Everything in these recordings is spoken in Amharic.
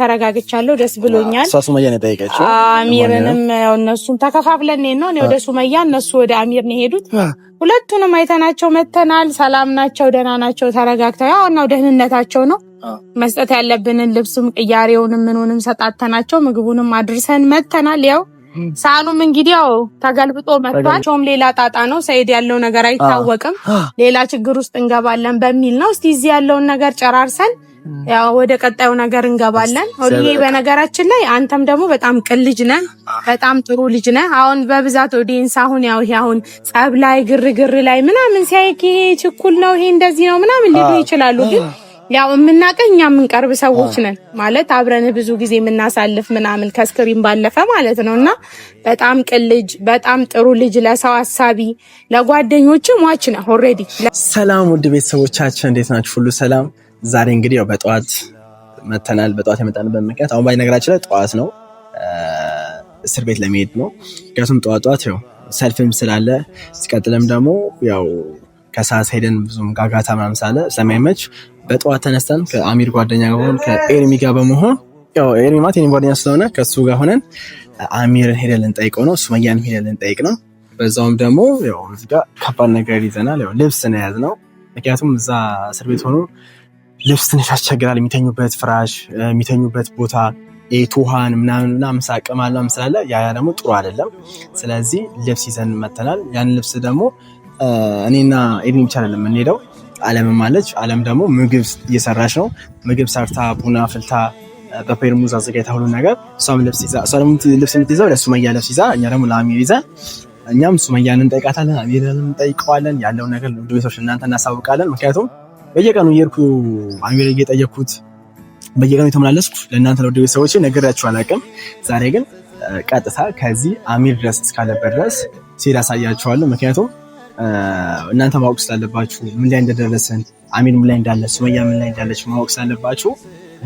ተረጋግቻለሁ ደስ ብሎኛል ሱመያ ነው ጠይቀችው አሚርንም እነሱን ተከፋፍለን ነው ወደ ሱመያ እነሱ ወደ አሚር ነው ሄዱት ሁለቱንም አይተናቸው መተናል ሰላም ናቸው ደህና ናቸው ተረጋግተው ያው ነው ደህንነታቸው ነው መስጠት ያለብንን ልብስም ቅያሬውንም ምንንም ሰጣተናቸው ምግቡንም አድርሰን መተናል ያው ሳኑም እንግዲህ ያው ተገልብጦ መጥቷቸውም ሌላ ጣጣ ነው ሰይድ ያለው ነገር አይታወቅም ሌላ ችግር ውስጥ እንገባለን በሚል ነው እስቲ እዚህ ያለውን ነገር ጨራርሰን ያው ወደ ቀጣዩ ነገር እንገባለን ኦዲዬ በነገራችን ላይ አንተም ደግሞ በጣም ቅን ልጅ ነህ በጣም ጥሩ ልጅ ነህ አሁን በብዛት ኦዲየንስ አሁን ያው አሁን ጸብ ላይ ግርግር ላይ ምናምን ሲያይክ ይሄ ችኩል ነው ይሄ እንደዚህ ነው ምናምን ሊሉ ይችላሉ ግን ያው የምናቀኛ የምንቀርብ ሰዎች ነን ማለት አብረን ብዙ ጊዜ የምናሳልፍ ምናምን ከስክሪን ባለፈ ማለት ነውና በጣም ቅን ልጅ በጣም ጥሩ ልጅ ለሰው አሳቢ ለጓደኞች ሟች ነህ ኦሬዲ ሰላም ውድ ቤተሰቦቻችን እንዴት ናችሁ ሁሉ ሰላም ዛሬ እንግዲህ ያው በጠዋት መተናል በጠዋት የመጣንበት ምክንያት አሁን ባይነግራችሁ ላይ ጠዋት ነው እስር ቤት ለመሄድ ነው ምክንያቱም ጠዋት ያው ሰልፍም ስላለ ሲቀጥልም ደግሞ ያው ከሰዓት ሄደን ብዙም ጋጋታ ምናምን ሳለ ስለማይመች በጠዋት ተነስተን ከአሚር ጓደኛ ጋር ሆነን ከኤርሚ ጋር በመሆን ያው ኤርሚ ማለት የኔ ጓደኛ ስለሆነ ከሱ ጋር ሆነን አሚርን ሄደን ልንጠይቀው ነው ሱመያን ሄደን ልንጠይቅ ነው በዛውም ደግሞ ያው እዚህ ጋር ከባድ ነገር ይዘናል ያው ልብስ ነው ያዝነው ምክንያቱም እዛ እስር ቤት ሆኖ ልብስ ትንሽ ያስቸግራል የሚተኙበት ፍራሽ የሚተኙበት ቦታ የቱሃን ምናምን ሳቀማላ ምሳለ ያ ደግሞ ጥሩ አይደለም ስለዚህ ልብስ ይዘን መተናል ያን ልብስ ደግሞ እኔና ኤድኒ ብቻ አይደለም እንሄደው ዓለምም አለች ዓለም ደግሞ ምግብ እየሰራች ነው ምግብ ሰርታ ቡና ፍልታ በፔርሙዝ አዘጋጅታ ሁሉ ነገር እሷም ልብስ የምትይዘው ለሱመያ ልብስ ይዛ እኛ ደግሞ ለአሚር ይዘን እኛም ሱመያን እንጠይቃታለን አሚርን እንጠይቀዋለን ያለውን ነገር ለቤተሰቦች እናንተ እናሳውቃለን ምክንያቱም በየቀኑ እየሄድኩ አሚር እየጠየቅኩት በየቀኑ የተመላለስኩ ለእናንተ ለቤተሰቦች ነግሬያችሁ አላውቅም ዛሬ ግን ቀጥታ ከዚህ አሚር ድረስ እስካለበት ድረስ ሲል አሳያችኋለሁ ምክንያቱም እናንተ ማወቅ ስላለባችሁ ምን ላይ እንደደረሰን አሚር ምን ላይ እንዳለ ሱመያ ምን ላይ እንዳለች ማወቅ ስላለባችሁ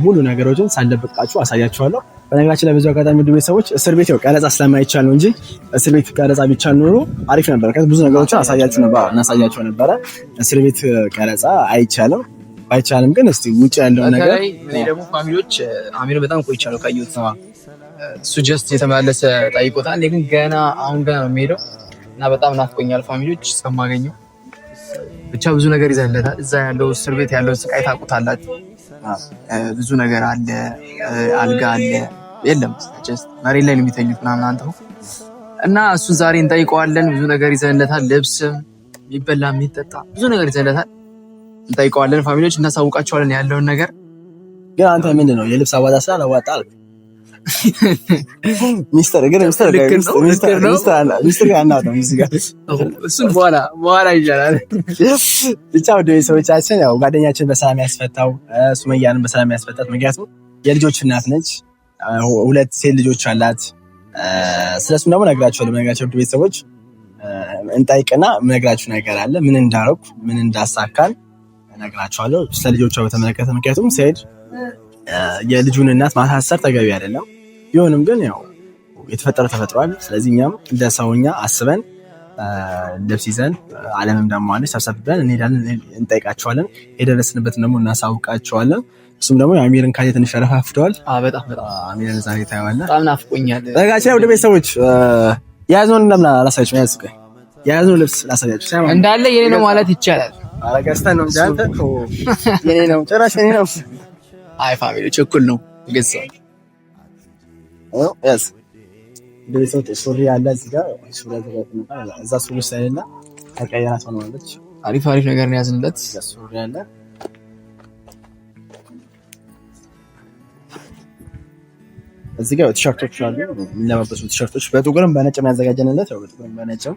ሙሉ ነገሮችን ሳልደብቃችሁ አሳያችኋለሁ በነገራችን ላይ ብዙ አጋጣሚ ውድ ቤተሰቦች እስር ቤት ቀረጻ ስለማይቻል ነው እንጂ እስር ቤት ቀረጻ ቢቻል ኖሮ አሪፍ ነበር ከዚህ ብዙ ነገሮችን እናሳያችሁ ነበር እስር ቤት ቀረጻ አይቻልም ባይቻልም ግን እስቲ ውጪ ያለው ነገር እኔ ደግሞ ፋሚሊዎች አሚር በጣም ቆይቻለሁ ካዩት እሱ ጀስት የተመላለሰ ጠይቆታል ግን ገና አሁን ገና ነው የሚሄደው እና በጣም ናፍቆኛል ፋሚሊዎች እስከማገኘው ብቻ ብዙ ነገር ይዘንለታል እዛ ያለው እስር ቤት ያለው ስቃይ ታውቁታላችሁ ብዙ ነገር አለ አልጋ አለ የለም ጀስት መሬት ላይ ነው የሚተኙት ምናምን አንተው እና እሱ ዛሬ እንጠይቀዋለን ብዙ ነገር ይዘንለታል ልብስ የሚበላ የሚጠጣ ብዙ ነገር ይዘንለታል እንጠይቀዋለን ፋሚሊዎች እናሳውቃቸዋለን ያለውን ነገር ግን አንተ ምንድነው የልብስ አዋጣ ስላላዋጣ አልክ ሚስተር አናውቅም እዚህ ጋር እሱን በኋላ ይሻላል ብቻ ወደ ቤተሰቦቻችን ያው ጓደኛችን በሰላም ያስፈታው ሱመያንን በሰላም ያስፈታት ምክንያቱም የልጆች እናት ነች ሁለት ሴት ልጆች አላት ስለሱም ደግሞ ነግራቸዋለሁ ወደ ቤተሰቦች እንጠይቅና ምነግራችሁ ነገር አለ ምን እንዳረኩ ምን እንዳሳካን ነግራቸዋለሁ ስለ ልጆቿ በተመለከተ ምክንያቱም ሰይድ የልጁን እናት ማሳሰር ተገቢ አይደለም ቢሆንም ግን ያው የተፈጠረው ተፈጥሯል ስለዚህ እኛም እንደ ሰውኛ አስበን ልብስ ይዘን ዓለምም ደግሞ አለ ሰብሰብን እንሄዳለን እንጠይቃቸዋለን የደረስንበት ደግሞ እናሳውቃቸዋለን እሱም ደግሞ አሚርን ካየ ትንሽ ረፋፍቷል በጣም አሚርን ዛሬ ታያዋለህ በጣም ናፍቆኛል ረጋቻው ወደ ቤተሰቦች ያዝነውን እንደምን አላሳያችሁ ያዝነው ልብስ ላሳያችሁ እንዳለ የኔ ነው ማለት ይቻላል አረጋስተን ነው ጃንተ የኔ ነው ጭራሽ የኔ ነው አይ ፋሚሊዎች እኩል ነው ግልጽ yes ቤተሰቦች ሱሪ ያለ እዚህ ጋር ሱሪ ተገጥመጣ እዛ ሱሪ ሳይልና ተቀየራት ሆነዋለች አሪፍ ነገር ነው ያዝንለት ሱሪ ያለ እዚህ ጋር ቲሸርቶች አሉ ለማበሱ ቲሸርቶች በጥቁርም በነጭም ያዘጋጀንለት ያው በጥቁርም በነጭም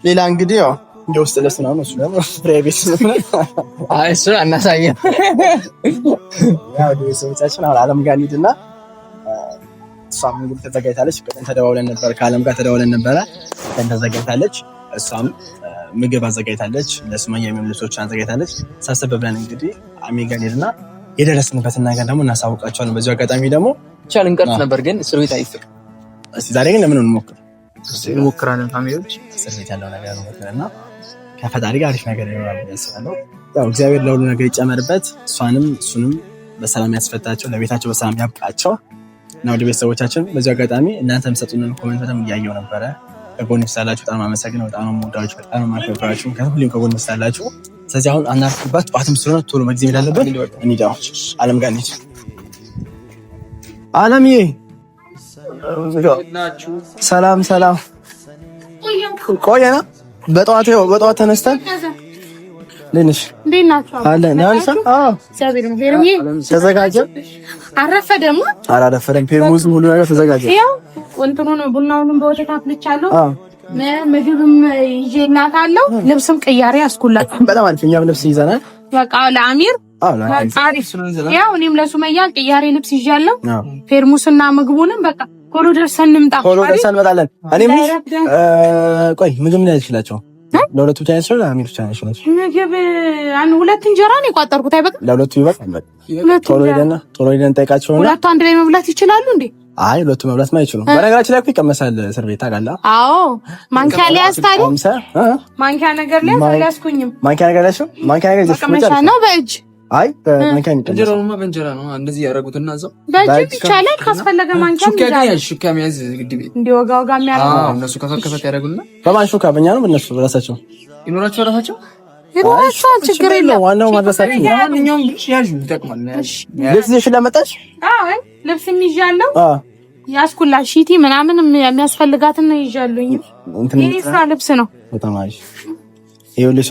ሌላ እንግዲህ ያው እንደውስጥ ለስና ነው እሱ ደግሞ ፕራይቬት ነው አይ እሱ አናሳየም ያው ቤተሰቦቻችን አሁን ዓለም ጋር እንሂድና እሷም እንግዲህ ተዘጋጅታለች ቀን ተደዋውለን ነበር ከዓለም ጋር ተደዋውለን ነበር ቀን ተዘጋጅታለች እሷም ምግብ አዘጋጅታለች ለሱመያ የሚመልሶችን አዘጋጅታለች ሳሰብ ብለን እንግዲህ አሚር ጋር እንሂድና የደረስንበትን ነገር ደግሞ እናሳውቃቸዋለን በዚህ አጋጣሚ ደግሞ ቻልን ቀርጽ ነበር ግን እስር ቤት አይፍቅ እስቲ ዛሬ ግን ለምን እንሞክራለን ፋሚሊዎች እስር ቤት ያለው ነገር ነው ከፈጣሪ ጋር አሪፍ ነገር ይኖራል ያስባለው ያው እግዚአብሔር ለሁሉ ነገር ይጨመርበት እሷንም እሱንም በሰላም ያስፈታቸው፣ ለቤታቸው በሰላም ያብቃቸው እና ወደ ቤተሰቦቻችን በዚህ አጋጣሚ እናንተ የምትሰጡንን ኮሜንት በጣም እያየሁ ነበረ። ከጎን ስላላችሁ በጣም አመሰግናለሁ። በጣም ነው የምወዳችሁ፣ በጣም ነው የማከብራችሁ። ሁሌም ከጎን ስላላችሁ። ስለዚህ አሁን አናርፍባት፣ ጠዋትም ስለሆነ ቶሎ መግዛት እንዳለበት እንሂድ። አለም ጋር እንሂድ። አለምዬ ሰላም ሰላም። ቆየና በጠዋት ተነስተን ለነሽ አለን ተዘጋጀ። አረፈደም አላረፈደም። ፔርሙዝ ሁሉ ነገር ተዘጋጀ። ያው እንትኑን ቡናውንም በወተት አፍልቻለሁ። ምግብም ይዤላታለሁ። ልብስም ቅያሬ አስኩላት። በጣም አሪፍ። እኛም ልብስ ይዘናል። በቃ ለአሚር ያው እኔም ለሱመያ ቅያሬ ልብስ ይዣለሁ። ፔርሙስና ምግቡንም በቃ ቶሎ ደርሰን እንምጣ። ቶሎ ደርሰን እንመጣለን። እኔም ቆይ ምግብ ምን ያልችላቸው ለሁለቱ ብቻ ነው አሚር ብቻ ነው ምግብ ሁለት እንጀራ ነው የቋጠርኩት። አይበቃም? ለሁለቱ ይበቃል። ቶሎ ሄደን ጠይቃቸው። ሁለቱ አንድ ላይ መብላት ይችላሉ እንዴ? አይ ሁለቱ መብላት አይችሉም። በነገራችን ላይ እኮ ይቀመሳል እስር ቤት ታውቃለህ? አዎ ማንኪያ ላይ ያስታሉ። ማንኪያ ነገር ላይ አልያዝኩኝም። ማንኪያ ነገር ላይ ማንኪያ ነገር ነው በእጅ አይ በማንኪያ እንጀራውማ በእንጀራ ነው እንደዚህ ያደረጉትና እዛው በእጅ ይቻላል። ካስፈለገ ማንኪያ ሹካ የሚያዝ ግድብ እንዲወጋውጋ የሚያደርገው እነሱ ከፈከፈት ያደርጉና በማን ሹካ? በእኛ ነው በእነሱ በራሳቸው ይኖራቸው ራሳቸው ይኖራቸው ችግር የለም። ዋናው ማድረሳቸው ማንኛውም ብቻ ያዡ ይጠቅማል። ልብስ ይሽላመጣሽ? አይ ልብስ ይዣለሁ። ያስኩላ ሺቲ ምናምን የሚያስፈልጋትን ነው ይዣለሁኝ። ይሄ ስራ ልብስ ነው። በጣም አሪፍ። ይኸውልሽ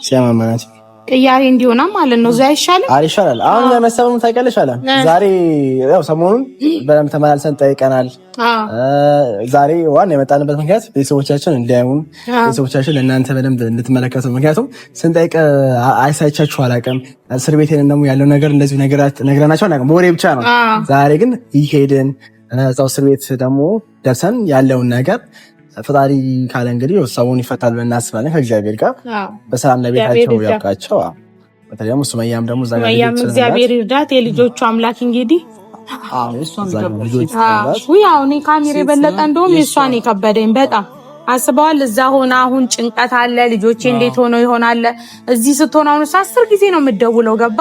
ሲያማማናት ቅያሬ እንዲሆና ማለት ነው። እዛ ይሻላል ይሻላል። አሁን ለመሰበሙ ታውቂያለሽ አለ ዛሬ ያው ሰሞኑን በደምብ ተመላልሰን ጠይቀናል። ዛሬ ዋና የመጣንበት ምክንያት ቤተሰቦቻችን እንዲያዩን፣ ቤተሰቦቻችን ለእናንተ በደምብ እንድትመለከቱ። ምክንያቱም ስንጠይቅ አይሳይቻችሁ አላውቅም። እስር ቤት ሄደን ደግሞ ያለው ነገር እንደዚህ ነግረናቸው አናውቅም። በወሬ ብቻ ነው። ዛሬ ግን ይሄድን እዛው እስር ቤት ደግሞ ደርሰን ያለውን ነገር ፈጣሪ ካለ እንግዲህ ሰውን ይፈታል ብለን እናስባለን። ከእግዚአብሔር ጋር በሰላም ለቤታቸው ያብቃቸው። በተለይ ደግሞ ሱመያም ደግሞ ሱመያም እግዚአብሔር ይርዳት። የልጆቹ አምላክ እንግዲህ እኔ ካሜራ የበለጠ እንደውም የእሷን የከበደኝ በጣም አስበዋል። እዛ ሆነ አሁን ጭንቀት አለ። ልጆቼ እንዴት ሆነው ይሆናል? እዚህ ስትሆን አሁን 10 ጊዜ ነው የምትደውለው። ገባ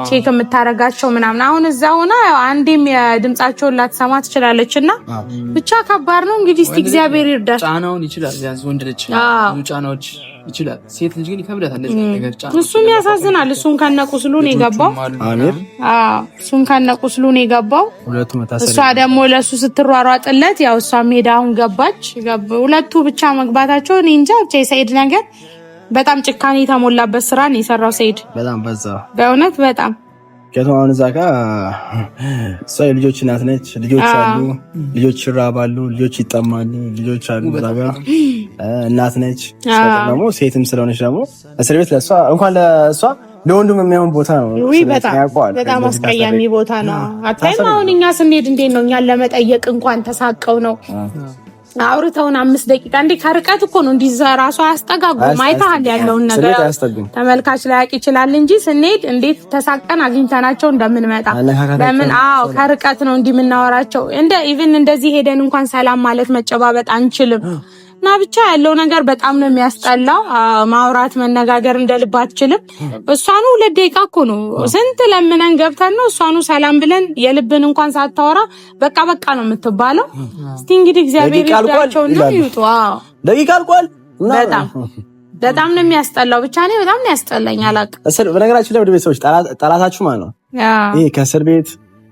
ቼክ የምታረጋቸው ምናምን። አሁን እዛ ሆነ አንዴም የድምጻቸውን ላትሰማ ትችላለችና ብቻ ከባድ ነው። እንግዲህ እስቲ እግዚአብሔር ይርዳል። ጫናውን ይችላል ቢያንስ ወንድ ልጅ ጫናዎች ይችላል። ሴት ልጅ ግን ይከብዳታል እንደዚህ ነገር ጫና። እሱም ያሳዝናል። እሱን ከነቁስሉ ነው የገባው። አሚር እሱን ከነቁስሉ ነው የገባው። እሷ ደግሞ ለሱ ስትሯሯጥለት ያው እሷ ሜዳውን ገባች። ሁለቱ ብቻ መግባታቸው እኔ እንጃ። ብቻ የሰይድ ነገር በጣም ጭካኔ የተሞላበት ስራ ነው የሰራው ሰይድ። በጣም በዛ በእውነት በጣም ከተማውን እዛ ጋር እሷ የልጆች እናት ነች። ልጆች አሉ፣ ልጆች ይራባሉ፣ ልጆች ይጠማሉ፣ ልጆች አሉ። እዛ ጋር እናት ነች። ደግሞ ሴትም ስለሆነች ደግሞ እስር ቤት ለእሷ እንኳን ለእሷ ለወንዱም የሚሆን ቦታ ነው። በጣም አስቀያሚ ቦታ ነው። አታይም? አሁን እኛ ስንሄድ እንዴት ነው እኛን ለመጠየቅ እንኳን ተሳቀው ነው አውርተውን 5 ደቂቃ እንዴ ከርቀት እኮ ነው እንዲዛ ራሱ አያስጠጋጉ። ማይታል ያለውን ነገር ተመልካች ላይ ያቅ ይችላል እንጂ ስንሄድ እንዴት ተሳቀን አግኝተናቸው እንደምንመጣ ለምን ከርቀት ነው እንዲ የምናወራቸው። እንደ ኢቭን እንደዚህ ሄደን እንኳን ሰላም ማለት መጨባበጥ አንችልም። እና ብቻ ያለው ነገር በጣም ነው የሚያስጠላው። ማውራት መነጋገር እንደልብ አትችልም። እሷኑ 2 ደቂቃ እኮ ነው ስንት ለምነን ገብተን ነው እሷኑ ሰላም ብለን የልብን እንኳን ሳታወራ በቃ ነው የምትባለው። እስቲ እንግዲህ እግዚአብሔር ይርዳቸውና ይውጡ። ደቂቃ አልቋል። በጣም ነው የሚያስጠላው። ብቻ ነው በጣም ነው ያስጠላኝ። አላውቅም። በነገራችን ላይ ወደ ቤተሰቦች ጠላታችሁ ማለት ነው ይሄ ከእስር ቤት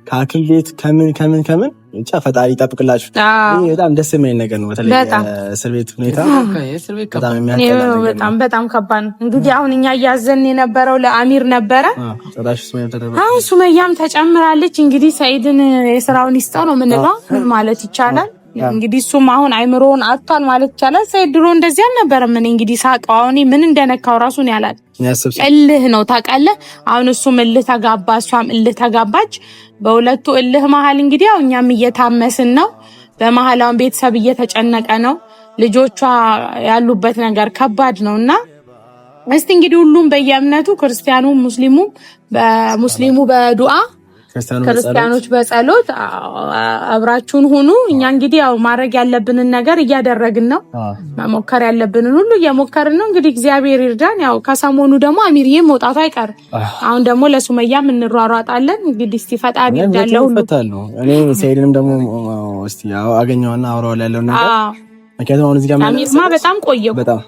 ከሐኪም ቤት ከምን ብቻ ፈጣሪ ይጠብቅላችሁ። ይሄ በጣም ደስ የሚል ነገር ነው። በተለይ እስር ቤት ሁኔታ በጣም ከባድ ነው። እንግዲህ አሁን እኛ እያዘን የነበረው ለአሚር ነበረ። አሁን ሱመያም ተጨምራለች። እንግዲህ ሰይድን የስራውን ይስጠው ነው የምንለው ማለት ይቻላል። እንግዲህ እሱም አሁን አይምሮውን አጥቷል ማለት ይቻላል። ሰይድ ድሮ እንደዚህ አልነበረም። እኔ እንግዲህ ሳቀው አሁን ምን እንደነካው ራሱን ያላል እልህ ነው ታውቃለህ። አሁን እሱም እልህ ተጋባ፣ እሷም እልህ ተጋባች። በሁለቱ እልህ መሀል እንግዲህ ያው እኛም እየታመስን ነው። በመሀል አሁን ቤተሰብ እየተጨነቀ ነው። ልጆቿ ያሉበት ነገር ከባድ ነውና እስቲ እንግዲህ ሁሉም በየእምነቱ ክርስቲያኑ፣ ሙስሊሙ በዱዓ ክርስቲያኖች በጸሎት አብራችሁን ሁኑ። እኛ እንግዲህ ያው ማድረግ ያለብንን ነገር እያደረግን ነው። መሞከር ያለብንን ሁሉ እየሞከርን ነው። እንግዲህ እግዚአብሔር ይርዳን። ያው ከሰሞኑ ደግሞ አሚርዬ መውጣቱ አይቀርም። አሁን ደግሞ ለሱመያም እንሯሯጣለን። እንግዲህ እስቲ ፈጣሪ እንዳለው ሁሉ እኔ ሰይድንም ደግሞ እስቲ አገኘውና አውራው ያለው ነገር ምክንያቱም አሁን እዚህ ጋር አሚርማ በጣም ቆየው በጣም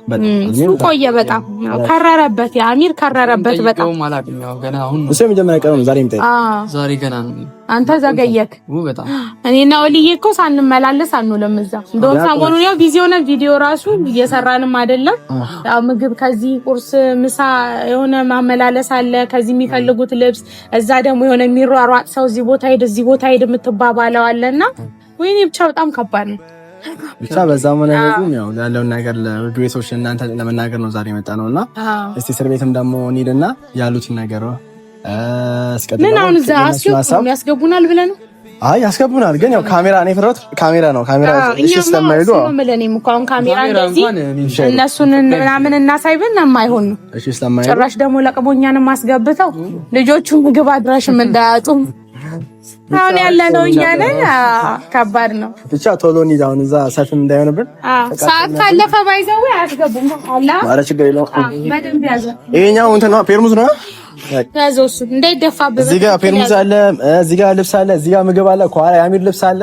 በጣም ከረረበት የአሚር ከረረበት በጣም ገና አሁን እሱ የመጀመሪያ ቀን ነው ዛሬ ገና ነው። አንተ ዘገየክ በጣም እኔና ኦሊዬ እኮ ሳንመላለስ አንውልም እዛ። እንደውም ሰሞኑን ያው ቢዚ ሆነ ቪዲዮ ራሱ እየሰራንም አይደለም። ያው ምግብ ከዚህ ቁርስ ምሳ የሆነ ማመላለስ አለ። ከዚህ የሚፈልጉት ልብስ እዛ ደግሞ የሆነ የሚሯሯጥ ሰው እዚህ ቦታ ሄድ የምትባባለው አለና ወይኔ ብቻ በጣም ከባድ ነው። ብቻ በዛም ሆነ ግን ያው ያለውን ነገር ለዱዌቶች እናንተ ለመናገር ነው ዛሬ የመጣ ነውና እስቲ እስር ቤትም ደግሞ እንሂድና ያሉትን ነገር አስቀድመን ምን አሁን እዛ ያስገቡናል ብለን ነው። አይ ያስገቡናል፣ ግን ያው ካሜራ እኔ ፍራት ካሜራ እሺ ስለማይሉ ምንለኔም እንኳን ካሜራ እንደዚህ እነሱን ምናምን እናሳይብን የማይሆን ነው። እሺ ስለማይሉ ጭራሽ ደግሞ ለቅሞኛንም አስገብተው ልጆቹ ምግብ አድራሽም እንዳያጡ አሁን ያለነው እያለ ከባድ ነው። ብቻ ቶሎ እንሂድ አሁን እዛ ሰልፍም እንዳይሆንብን። ሰዓት ካለፈ ባይዘው አያስገቡም አላ ኧረ ችግር የለውም። በደንብ ያዘ። ይሄኛው እንትን ነው ፔርሙዝ ነው ያዘው እሱ እንዳይደፋብህ። እዚህ ጋር ፔርሙዝ አለ፣ እዚህ ጋር ልብስ አለ፣ እዚህ ጋር ምግብ አለ፣ ከኋላ የአሚር ልብስ አለ።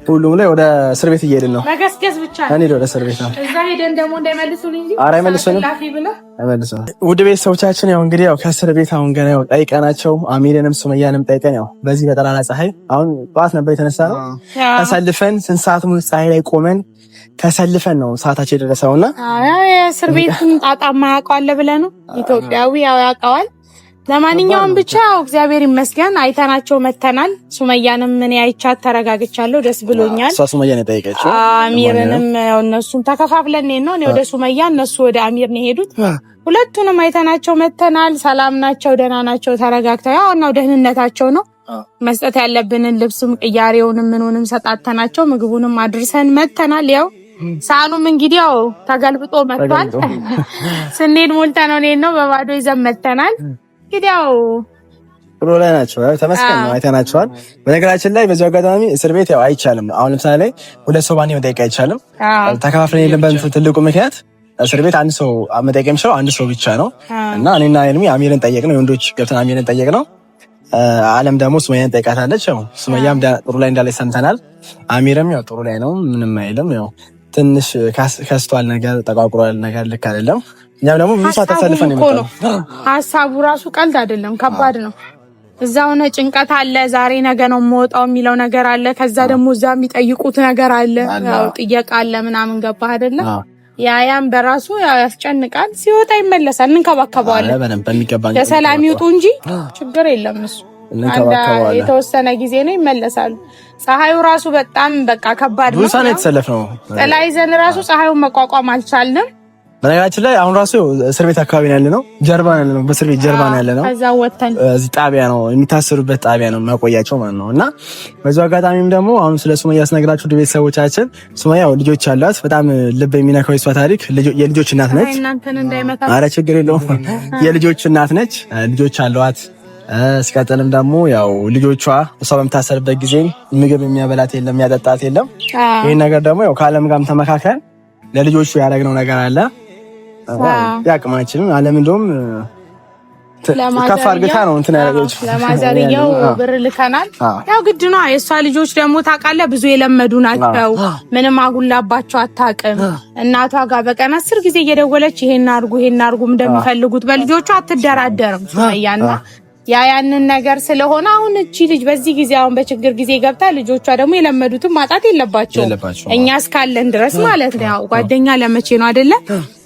ሁሉም ላይ ወደ እስር ቤት እየሄድን ነው። መገስገስ ብቻ እንሂድ ወደ እስር ቤት ነው። እዛ ሄደን ደግሞ እንዳይመልሱን እንጂ ኧረ አይመልሱንም። ውድ ቤተሰቦቻችን ያው እንግዲህ ያው ከእስር ቤት አሁን ገና ያው ጠይቀናቸው አሚርንም ሱመያንም ጠይቀን ያው በዚህ በጠራራ ፀሐይ አሁን ጠዋት ነበር የተነሳ ነው። ተሰልፈን ስንት ሰዓት ሙሉ ፀሐይ ላይ ቆመን ተሰልፈን ነው ሰዓታችን የደረሰውና እስር ቤቱን ጣጣማ ያውቀዋል ብለህ ነው። ኢትዮጵያዊ ያው ያውቀዋል። ለማንኛውም ብቻ እግዚአብሔር ይመስገን አይተናቸው መተናል። ሱመያንም ምን አይቻት ተረጋግቻለሁ፣ ደስ ብሎኛል። እሷ ሱመያን ጠይቀችው አሚርንም ያው እነሱም ተከፋፍለን ነው ወደ ሱመያ እነሱ ወደ አሚር ነው ሄዱት። ሁለቱንም አይተናቸው መተናል። ሰላም ናቸው፣ ደህና ናቸው፣ ተረጋግተው ያው ነው ደህንነታቸው ነው። መስጠት ያለብንን ልብስም ቅያሬውንም ምንንም ሰጣተናቸው ምግቡንም አድርሰን መተናል። ያው ሳኑም እንግዲህ ያው ተገልብጦ መጥቷል። ስንሄድ ሞልተነው ነው በባዶ ይዘን መተናል። እንግዲህ ያው ጥሩ ላይ ናቸው። ተመስገን ነው አይተናቸዋል። በነገራችን ላይ በዚህ አጋጣሚ እስር ቤት ያው አይቻልም። አሁን ለምሳሌ ሁለት ሰው ባንዴ መጠየቅ አይቻልም። ተከፋፍለን የለበት ትልቁ ምክንያት እስር ቤት አንድ ሰው መጠየቅ የሚችለው አንድ ሰው ብቻ ነው እና እኔና ኤልሚ አሚርን ጠየቅነው፣ የወንዶች ገብተን አሚርን ጠየቅነው። አለም ደግሞ ሱመያን ጠይቃታለች። ያው ሱመያም ጥሩ ላይ እንዳለች ሰምተናል። አሚርም ያው ጥሩ ላይ ነው፣ ምንም አይልም። ያው ትንሽ ከስቷል፣ ነገር ተቋቁሯል፣ ነገር ልክ አይደለም። እኛም ደግሞ ብዙ ሰዓት ተሰልፈን ነው። ሀሳቡ ራሱ ቀልድ አይደለም፣ ከባድ ነው። እዛ ሆነ ጭንቀት አለ። ዛሬ ነገ ነው የምወጣው የሚለው ነገር አለ። ከዛ ደግሞ እዛ የሚጠይቁት ነገር አለ፣ ያው ጥየቃ አለ ምናምን። ገባህ አይደለ? ያም በራሱ ያው ያስጨንቃል። ሲወጣ ይመለሳል፣ እንከባከበዋለን። ለሰላም ይውጡ እንጂ ችግር የለም። እሱ የተወሰነ ጊዜ ነው፣ ይመለሳሉ። ፀሐዩ ራሱ በጣም በቃ ከባድ ነው። ጥላ ይዘን ራሱ ፀሐዩን መቋቋም አልቻልንም። በነገራችን ላይ አሁን ራሱ እስር ቤት አካባቢ ነው ያለነው፣ ጀርባ ነው ያለነው፣ በእስር ቤት ጀርባ ነው ያለነው። ከዛ ወተን እዚህ ጣቢያ ነው የሚታሰሩበት ጣቢያ ነው ማቆያቸው ማለት ነው። እና በዛው አጋጣሚም ደግሞ አሁን ስለ ሱመያ ስነግራችሁ ቤተሰቦቻችን፣ ሱመያ ልጆች አሏት። በጣም ልብ የሚነካው የሷ ታሪክ የልጆች እናት ነች። ኧረ ችግር የለውም የልጆች እናት ነች፣ ልጆች አሏት። ሲቀጥልም ደግሞ ያው ልጆቿ እሷ በምታሰርበት ጊዜ ምግብ የሚያበላት የለም፣ የሚያጠጣት የለም። ይሄን ነገር ደግሞ ያው ከአለም ጋርም ተመካከረን ለልጆቹ ያደረግነው ነገር አለ። ያቅማችንን አለም እንደውም ከፍ አድርገታ ነው እንትን ያደረገችው። ለማዘርየው ብር ልከናል። ያው ግድ ነው። የእሷ ልጆች ደግሞ ታውቃለህ ብዙ የለመዱ ናቸው። ምንም አጉላባቸው አታውቅም። እናቷ ጋር በቀን 10 ጊዜ እየደወለች ይሄን አድርጉ ይሄን አድርጉ እንደሚፈልጉት በልጆቿ አትደራደርም ሱመያና ያንን ነገር ስለሆነ አሁን እቺ ልጅ በዚህ ጊዜ አሁን በችግር ጊዜ ገብታ ልጆቿ ደግሞ የለመዱትን ማጣት የለባቸውም። እኛ እስካለን ድረስ ማለት ነው። ያው ጓደኛ ለመቼ ነው አይደለ?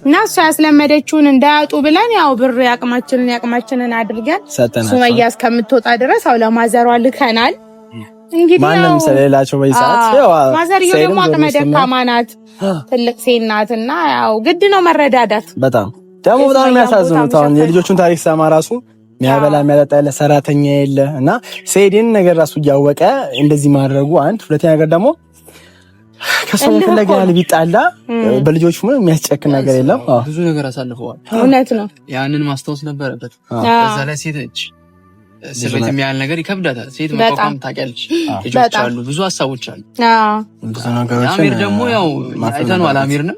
እና እሷ ያስለመደችውን እንዳያጡ ብለን ያው ብር ያቅማችንን አድርገን ሱመያ እስከምትወጣ ድረስ አው ለማዘሯ ልከናል። እንግዲህ ማንም ስለሌላቸው በይሳት ያው ማዘርየው ደግሞ አቅመ ደካማ ናት፣ ትልቅ ሴት ናትና ያው ግድ ነው መረዳዳት። በጣም ደግሞ በጣም የሚያሳዝኑት አሁን የልጆቹን ታሪክ ሰማ ራሱ የሚያበላ የሚያጠጣ ያለ ሰራተኛ የለ እና ሰይድን ነገር ራሱ እያወቀ እንደዚህ ማድረጉ አንድ፣ ሁለተኛ ነገር ደግሞ ከሰው ፍለጋል ቢጣላ በልጆቹ ምንም የሚያስጨክን ነገር የለም። ብዙ ነገር አሳልፈዋል። እውነት ነው። ያንን ማስታወስ ነበረበት። በዛ ላይ ሴት ነች እስር ቤት የሚያህል ነገር ይከብዳታል። ሴት መቋቋም ታውቂያለሽ፣ ልጆች አሉ፣ ብዙ ሀሳቦች አሉ። አሚር ደግሞ ያው አይተነዋል። አሚርንም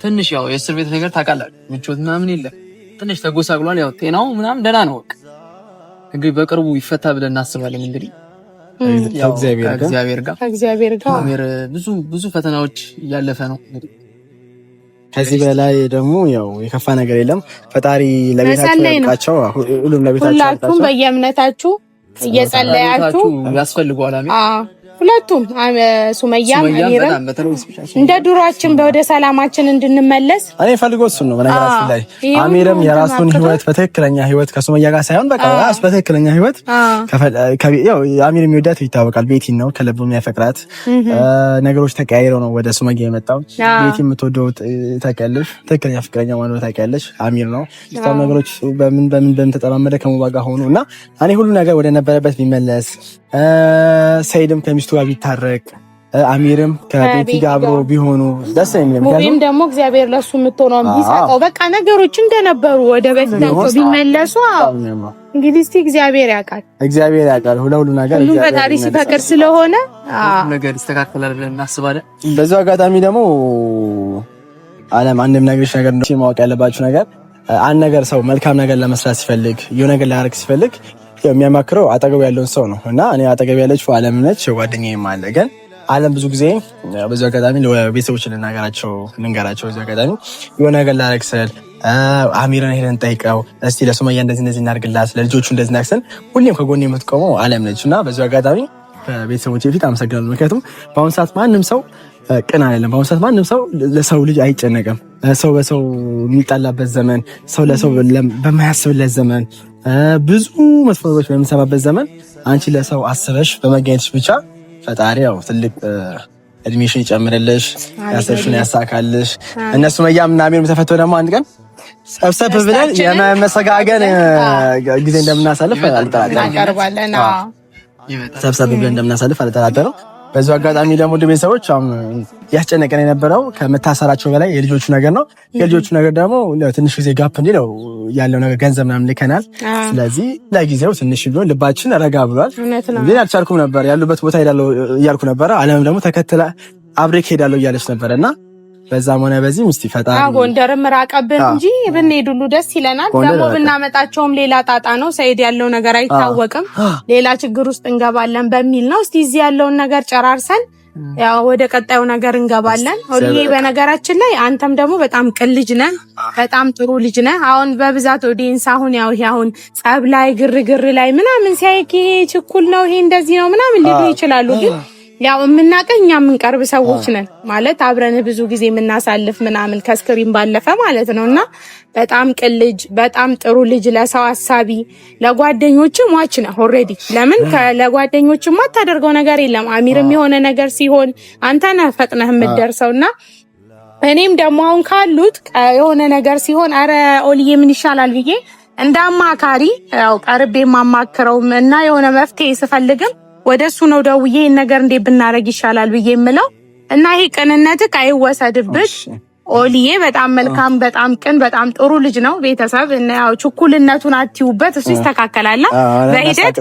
ትንሽ ያው የእስር ቤት ነገር ታውቃላችሁ፣ ምቾት ምናምን የለም። ትንሽ ተጎሳቅሏል። ያው ጤናው ምናምን ደህና ነው። እንግዲህ በቅርቡ ይፈታ ብለን እናስባለን። እንግዲህ ከእግዚአብሔር ጋር አሚር ብዙ ፈተናዎች እያለፈ ነው። ከዚህ በላይ ደግሞ ያው የከፋ ነገር የለም። ፈጣሪ ለቤታችሁ ያብቃቸው። ሁላችሁም በየእምነታችሁ እየጸለያችሁ ያስፈልጓል። አሜን። ሁለቱም ሱመያም አሚርም እንደ ዱሯችን ወደ ሰላማችን እንድንመለስ እኔ ፈልጎት እሱን ነው። በነገራችን ላይ አሚርም የራሱን ህይወት በትክክለኛ ህይወት ከሱመያ ጋር ሳይሆን በቃ ራሱ በትክክለኛ ህይወት ያው አሚር የሚወዳት ይታወቃል። ቤቲን ነው ከልቡ የሚያፈቅራት። ነገሮች ተቀያይረው ነው ወደ ሱመያ የመጣው። ቤቲ የምትወደው ታውቂያለሽ፣ ትክክለኛ ፍቅረኛ ማለት ታውቂያለሽ አሚር ነው። እስካሁን ነገሮች በምን ተጠማመደ ከሙባጋ ሆኑ እና እኔ ሁሉ ነገር ወደ ነበረበት ቢመለስ ሰይድም ከሚስቱ ጋር ቢታረቅ አሚርም ከቤቲ ጋር አብሮ ቢሆኑ ደስ የሚል ሙቪም ደግሞ እግዚአብሔር ለሱ የምትሆነው ቢሰጠው በቃ ነገሮች እንደነበሩ ወደ በፊታቸው ቢመለሱ። እንግዲህ እስቲ እግዚአብሔር ያውቃል ሁሉ ነገር ፈጣሪ ሲፈቅድ ስለሆነ ነገር ይስተካከላል ብለን እናስባለን። በዛው አጋጣሚ ደግሞ ዓለም አንድም ነገርሽ ነገር ነው ማወቅ ያለባችሁ ነገር አንድ ነገር ሰው መልካም ነገር ለመስራት ሲፈልግ የሆነ ነገር ላያደርግ ሲፈልግ የሚያማክረው አጠገቡ ያለውን ሰው ነው እና እኔ አጠገብ ያለችው ዓለም ነች። ጓደኛዬም አለ። ግን ዓለም ብዙ ጊዜ በዚህ አጋጣሚ ለቤተሰቦች ልንገራቸው በዚህ አጋጣሚ የሆነ ነገር ላደርግ ስል አሚርን ሄደን ጠይቀው እስቲ ለሱመያ እንደዚህ እናድርግላት ለልጆቹ እንደዚህ እናክሰን ሁሌም ከጎኔ የምትቆመው ዓለም ነች እና በዚህ አጋጣሚ ቤተሰቦች ፊት አመሰግናለሁ። ምክንያቱም በአሁኑ ሰዓት ማንም ሰው ቅን አይደለም። በአሁኑ ሰዓት ማንም ሰው ለሰው ልጅ አይጨነቅም። ሰው በሰው የሚጣላበት ዘመን፣ ሰው ለሰው በማያስብለት ዘመን፣ ብዙ መጥፎ ነገሮች በምንሰማበት ዘመን አንቺ ለሰው አስበሽ በመገኘትሽ ብቻ ፈጣሪ ያው ትልቅ እድሜሽን ይጨምርልሽ፣ ያሰብሽውን ያሳካልሽ። እነሱ መያም እና አሚርም ተፈተው ደግሞ አንድ ቀን ሰብሰብ ብለን የመሰጋገን ጊዜ እንደምናሳልፍ አልጠራጠርም። ሰብሰብ ብለን እንደምናሳልፍ አልጠራጠርም። በዚህ አጋጣሚ ደግሞ ወደ ቤተሰቦች ያስጨነቀን የነበረው ከመታሰራቸው በላይ የልጆቹ ነገር ነው። የልጆቹ ነገር ደግሞ ትንሽ ጊዜ ጋፕ እንዲለው ያለው ነገር ገንዘብ ምናምን ልከናል። ስለዚህ ለጊዜው ትንሽ ቢሆን ልባችን ረጋ ብሏል። ግን አልቻልኩም ነበር ያሉበት ቦታ ሄዳለሁ እያልኩ ነበረ። ዓለም ደግሞ ተከትላ አብሬክ ሄዳለሁ እያለች ነበርና በዛም ሆነ በዚህ ምስቲ ፈጣሪ ጎንደርም ራቀብን እንጂ ብንሄድ ሁሉ ደስ ይለናል። ደግሞ ብናመጣቸውም ሌላ ጣጣ ነው። ሰይድ ያለው ነገር አይታወቅም፣ ሌላ ችግር ውስጥ እንገባለን በሚል ነው። እስቲ እዚህ ያለውን ነገር ጨራርሰን ያው ወደ ቀጣዩ ነገር እንገባለን። ሆልዬ በነገራችን ላይ አንተም ደግሞ በጣም ቅን ልጅ ነህ፣ በጣም ጥሩ ልጅ ነህ። አሁን በብዛት ኦዲየንስ አሁን ጸብ ላይ ግርግር ላይ ምናምን ሲያይክ ይሄ ችኩል ነው ይሄ እንደዚህ ነው ምናምን ሊሉ ይችላሉ። ግን ያው የምናቀኝ እኛ የምንቀርብ ሰዎች ነን ማለት አብረን ብዙ ጊዜ የምናሳልፍ ምናምን ከስክሪን ባለፈ ማለት ነውና በጣም ቅን ልጅ፣ በጣም ጥሩ ልጅ፣ ለሰው አሳቢ፣ ለጓደኞች ሟች ነህ ኦልሬዲ። ለምን ለጓደኞች ማታደርገው ነገር የለም። አሚርም የሆነ ነገር ሲሆን አንተ ነህ ፈጥነህ የምትደርሰውና እኔም ደግሞ አሁን ካሉት የሆነ ነገር ሲሆን አረ ኦልዬ ምን ይሻላል ብዬ እንደ አማካሪ ያው ቀርቤ ማማክረውም እና የሆነ መፍትሄ ስፈልግም ወደሱ ነው ደውዬ ይሄን ነገር እንዴት ብናረግ ይሻላል ብዬ የምለው እና ይሄ ቅንነትህ አይወሰድብሽ። ኦልዬ በጣም መልካም፣ በጣም ቅን፣ በጣም ጥሩ ልጅ ነው። ቤተሰብ እና ያው ችኩልነቱን አትዩበት፣ እሱ ይስተካከላል በሂደት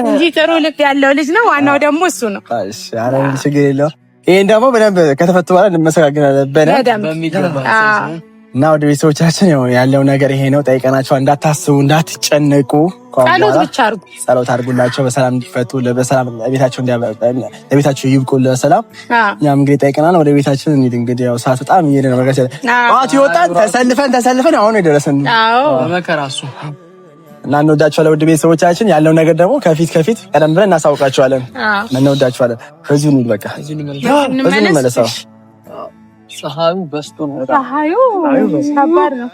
እንጂ ጥሩ ልብ ያለው ልጅ ነው። ዋናው ደግሞ እሱ ነው። እሺ አረ ችግር የለውም። ይሄን ደግሞ በደንብ ከተፈቱ በኋላ እንመሰጋገናለን በደንብ እና ወደ ቤተሰቦቻችን ያለው ነገር ይሄ ነው። ጠይቀናቸው እንዳታስቡ እንዳትጨነቁ፣ ጸሎት ብቻ አድርጉ፣ ጸሎት አድርጉላቸው በሰላም እንዲፈቱ፣ በሰላም ለቤታቸው ይብቁ በሰላም። እኛም እንግዲህ ጠይቀናል። ወደ ቤታችን እንሂድ። እንግዲህ ያው ሰዓት በጣም እየሄደ ነው። በቃ አት ይወጣን ተሰልፈን አሁን የደረሰን በመከራሱ እና እንወዳቸዋለን። ወደ ቤተሰቦቻችን ያለው ነገር ደግሞ ከፊት ቀደም ብለን እናሳውቃቸዋለን። እንወዳቸዋለን። በዚሁ እንሂድ። በቃ በዚሁ እንመለሳው። ፀሐዩ በስቶ ነው። ፀሐዩ ከባድ ነው።